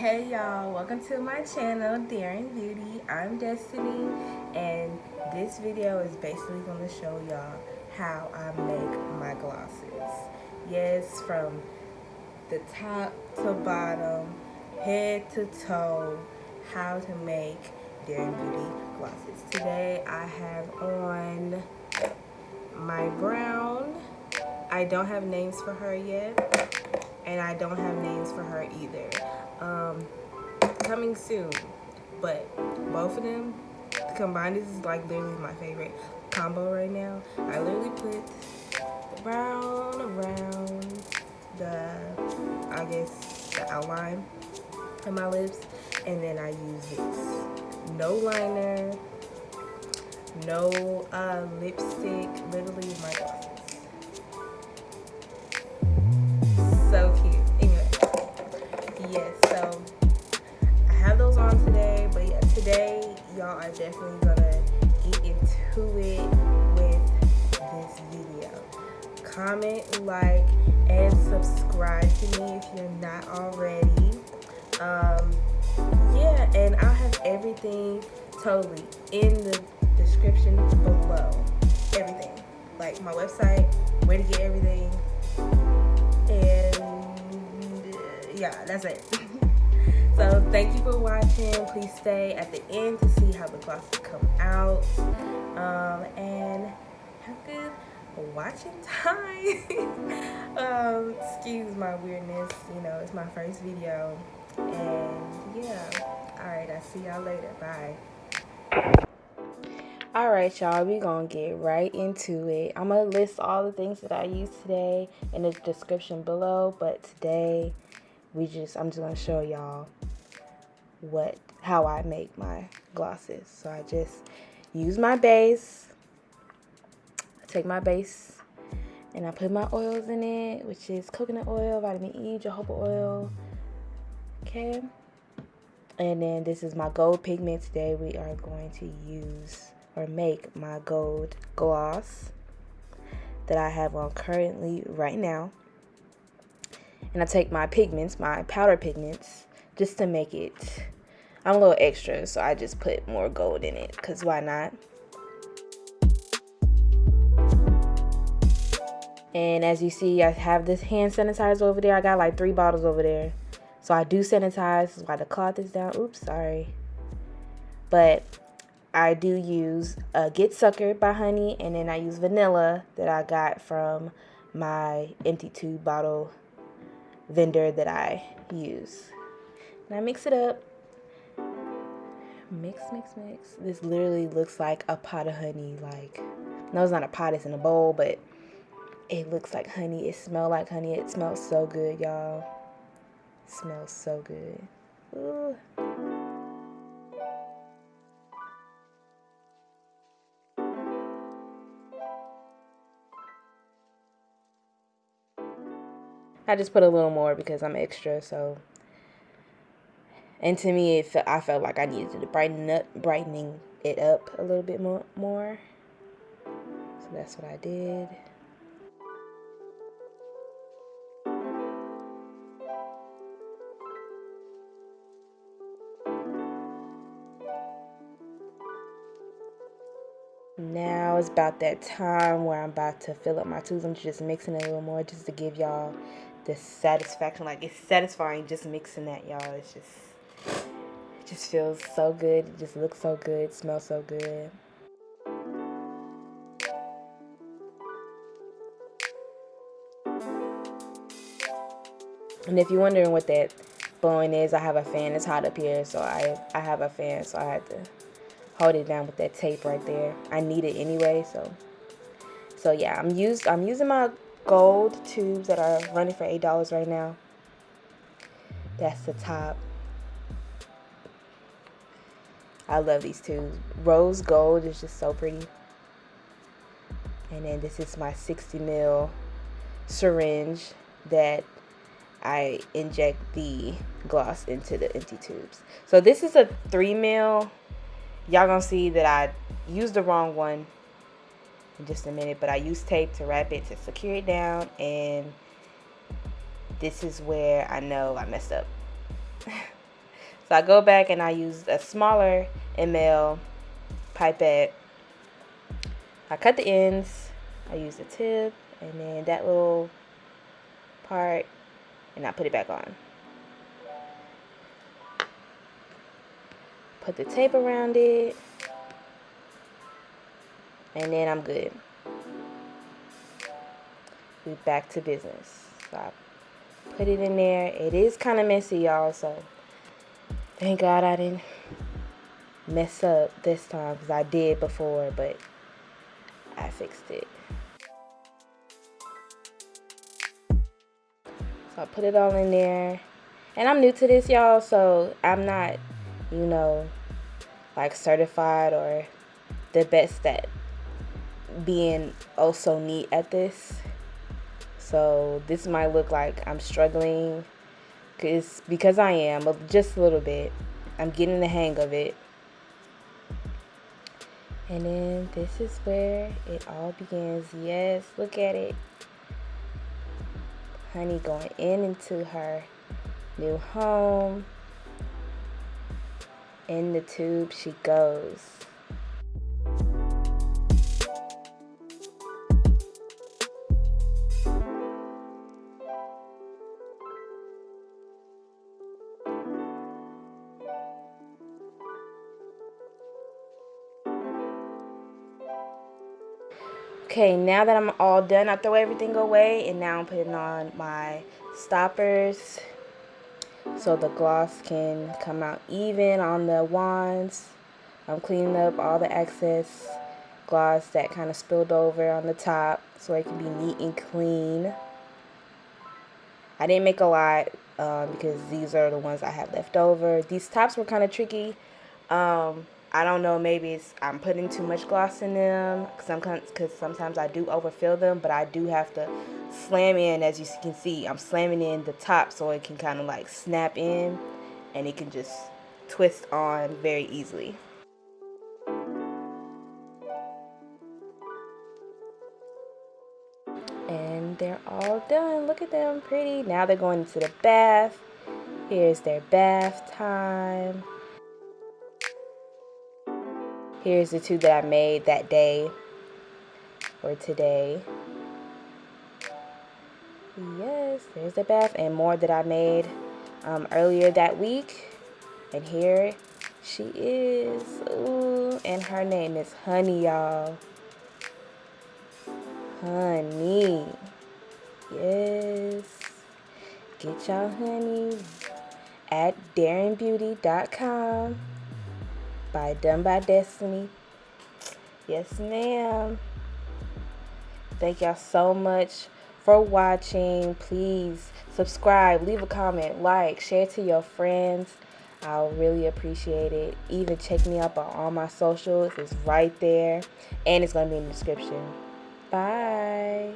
Hey y'all, welcome to my channel, Daring Beauty. I'm Destiny, and this video is basically going to show y'all how I make my glosses. Yes, from the top to bottom, head to toe, how to make Daring Beauty glosses. Today I have on my brown. I don't have names for her yet, and I don't have names for her either. Coming soon, but both of them combined, this is like literally my favorite combo right now. I literally put the brown around the, I guess, the outline of my lips, and then I use this. No liner, no lipstick, literally my glosses. So cute. Anyway, yes, so I have those on today, but yeah, today y'all are definitely gonna get into it with this video. Comment, like, and subscribe to me if you're not already. Yeah, and I'll have everything totally in the description below. Everything, like my website, where to get everything, and yeah, that's it. So thank you for watching. Please stay at the end to see how the glosses come out, and have good watching time. Excuse my weirdness, you know, it's my first video, and yeah. Alright, I'll see y'all later. Bye. Alright, y'all, we gonna get right into it. I'm gonna list all the things that I used today in the description below, but today I'm just gonna show y'all how I make my glosses. So I just use my base. I take my base and I put my oils in it, which is coconut oil, vitamin E, jojoba oil. Okay. And then this is my gold pigment. Today we are going to use or make my gold gloss that I have on currently right now. And I take my pigments, my powder pigments, just to make it, I'm a little extra, so I just put more gold in it, because why not? And as you see, I have this hand sanitizer over there. I got like 3 bottles over there. So I do sanitize. This is why the cloth is down. Oops, sorry. But I do use Getsuckered by Honey, and then I use vanilla that I got from my empty tube bottle vendor that I use. And I mix it up. Mix, mix, mix. This literally looks like a pot of honey. Like, no, it's not a pot, it's in a bowl, but it looks like honey. It smells like honey. It smells so good, y'all. It smells so good. Ooh. I just put a little more because I'm extra, so. And to me, I felt like I needed to brightening it up a little bit more. So that's what I did. Now it's about that time where I'm about to fill up my tubes. I'm just mixing it a little more just to give y'all the satisfaction. Like, it's satisfying just mixing that, y'all. It just feels so good. It just looks so good. It smells so good. And if you're wondering what that blowing is, I have a fan. It's hot up here, so I have a fan, so I had to hold it down with that tape right there. I need it anyway, so yeah, I'm using my gold tubes that are running for $8 right now. That's the top. I love these tubes. Rose gold is just so pretty. And then this is my 60 ml syringe that I inject the gloss into the empty tubes. So this is a 3 ml. Y'all gonna see that I used the wrong one in just a minute, but I used tape to wrap it to secure it down, and this is where I know I messed up. So I go back and I use a smaller ml pipette. I cut the ends, I use the tip, and then that little part, and I put it back on. Put the tape around it, and then I'm good. We back to business. So I put it in there. It is kind of messy, y'all, so thank God I didn't mess up this time, because I did before, but I fixed it. So I put it all in there. And I'm new to this, y'all, so I'm not, you know, like certified or the best at being oh so neat at this. So this might look like I'm struggling, because I am, but just a little bit. I'm getting the hang of it. And then this is where it all begins. Yes, look at it. Honey going into her new home. In the tube she goes. Okay, now that I'm all done, I throw everything away, and now I'm putting on my stoppers so the gloss can come out even on the wands. I'm cleaning up all the excess gloss that kind of spilled over on the top so it can be neat and clean. I didn't make a lot because these are the ones I had left over. These tops were kind of tricky. I don't know, maybe I'm putting too much gloss in them because sometimes I do overfill them, but I do have to slam in. As you can see, I'm slamming in the top so it can kind of like snap in, and it can just twist on very easily. And they're all done. Look at them, pretty. Now they're going into the bath. Here's their bath time. Here's the two that I made that day or today. Yes, there's the bath, and more that I made earlier that week. And here she is. Ooh, and her name is Honey, y'all. Honey. Yes. Get y'all honey at daringbeauty.com by DoneByDestini. Yes, ma'am. Thank y'all so much for watching. Please subscribe, leave a comment, like, share to your friends. I'll really appreciate it. Even check me out on all my socials. It's right there, and it's going to be in the description. Bye.